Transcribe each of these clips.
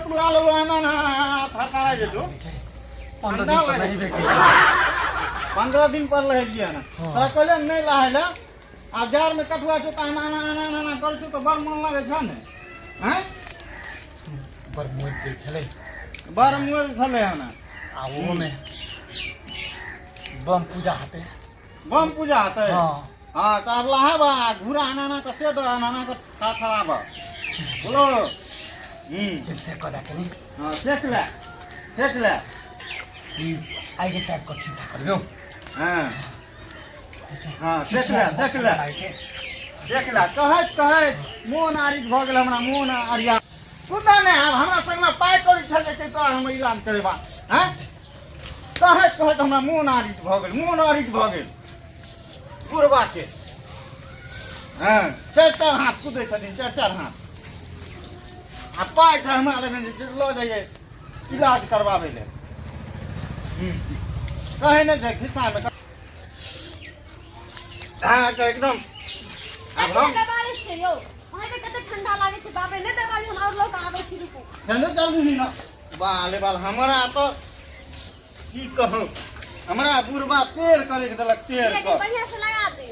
बुला लो ना ना फरकारा जेतो 15 दिन पर रह गया ना तोरा कहले नहीं रहले आ जार में कटुआ जो ना ना ना ना ना कर तो बड़ मन लागे छ ने हैं बड़ मोल के छले बड़ मोल छले ना आ वो में बम पूजा हते हां हां त अब लाहे बा घुरा आना का से दो आना का खराब बोलो से कदा के नहीं हां देख ले ई आगे टाइप को चिंता करियो हां हां देख ले कहे मोन आरित भ गेल हमरा मोन आरिया कुदा ने हमरा संग में पाई करी छले के तो हम इलाज करेबा हैं कहे हमरा मोन आरित भ गेल पुरवा के हां चार हाथ कुदै छथिन चार हाथ आ पाई के हमरा में लो जाइए इलाज करवावे ले कहे ने जे खिस्सा में हां तो एकदम अब हम बारिश छै यो वहां पे कते ठंडा लागे छै बाप रे ने दवाई हम और लोग आबै छी रुको ठंडा जल्दी ही ना बाले बाल हमरा तो की कहूं हमरा बुरबा पेड़ करे के देलक पेड़ को बढ़िया से लगा दे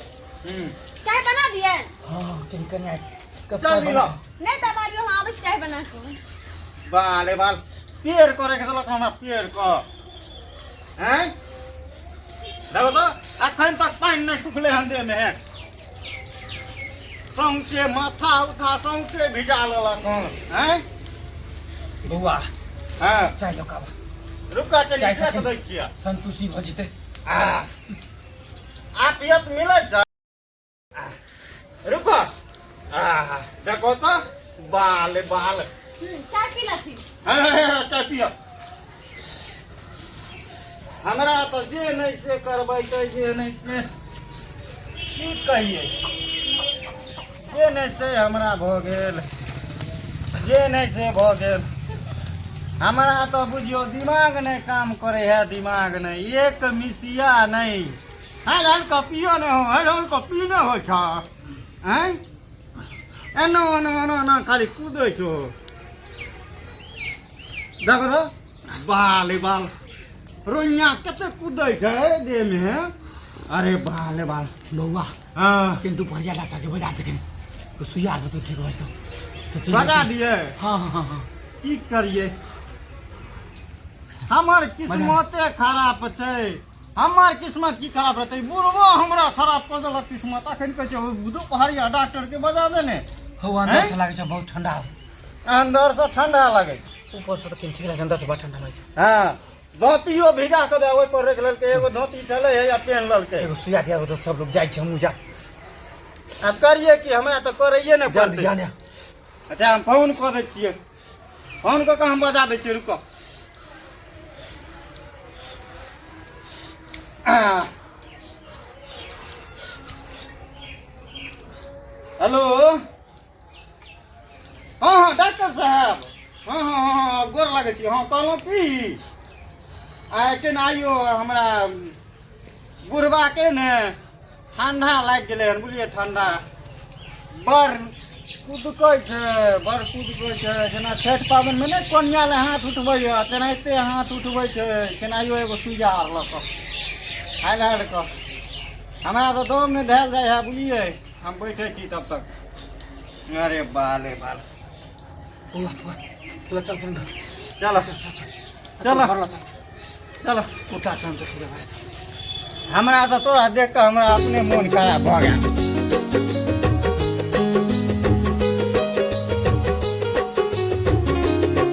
चाय बना दिए हां किन आई चल लो नहीं दवाई हम आबै चाय बना के बाले बाल पेड़ करे के देलक हमरा पेड़ को हैं देखो तो अखन तक पानी नहीं सुखले हंदे में है सौंसे माथा उठा सौंसे भिजा लेलक हैं बउआ हां चाय लो का रुका चली फेंक दै छियै संतुष्टि भ जते आप ये मिले छ रुको देखो तो बाल चाय पी ला थी चाय पियो हमरा तो जे नहीं से करबै तो जे नहीं से की कहिए जे नहीं से हमरा भ गेल जे नहीं से भ गेल हमरा तो बुझियो दिमाग नहीं काम करे है दिमाग नहीं एक मिसिया नहीं हाल का पियो न हो हाल का पी न हो छ हैं एनो ना खाली कूदै छो देखो तो बाल रोइया कते कूदै छै दे में अरे बाल बउआ हां किंतु भरिया डॉक्टर के बजा देखे तो सुइया तो ठीक हो तो बजा दिए हां की करिए हमर किस्मते खराब छै हमर किस्मत की खराब रहते बुढ़वा हमरा खराब कर देलक किस्मत अखन कह छै दोपहरिया डॉक्टर के बजा देने हो अंदर से लागे छै बहुत ठंडा अंदर से ठंडा लागे ऊपर से तो किन ठीक लागे अंदर से बहुत ठंडा लागे हां धोतियो भिजा के दे ओइ पर रख लेलके एगो धोती चले है या पहन लेलके एगो सुइया दिया तो सब लोग जाय छै हमहु जा अब करिए कि हमरा तो करइए ने जल्दी जाने अच्छा हम फोन कर दै छियै फोन को हम बजा दै छियै रुको हेलो हाँ डॉक्टर साहब हाँ गोर लगे छी हाँ कहलहुँ की के आइयो हमरा बुढ़वा के ने ठंडा लाग गेलै हन बुझलिए ठंडा बड़ कूदकै छै जेना छठ पाबनि में नहीं कोनिया ले हाथ उठबै तेनाहिते हाथ उठबै छै केनाहियो एगो सुइया आर लऽ कऽ हाल कऽ हमरा तो दम नहीं धैल जाए है बुझलिए हम बैठे छी तब तक अरे बाले बाल चलो चलो उठा हमरा तो तोरा देख के हमरा अपने मन खराब भ गया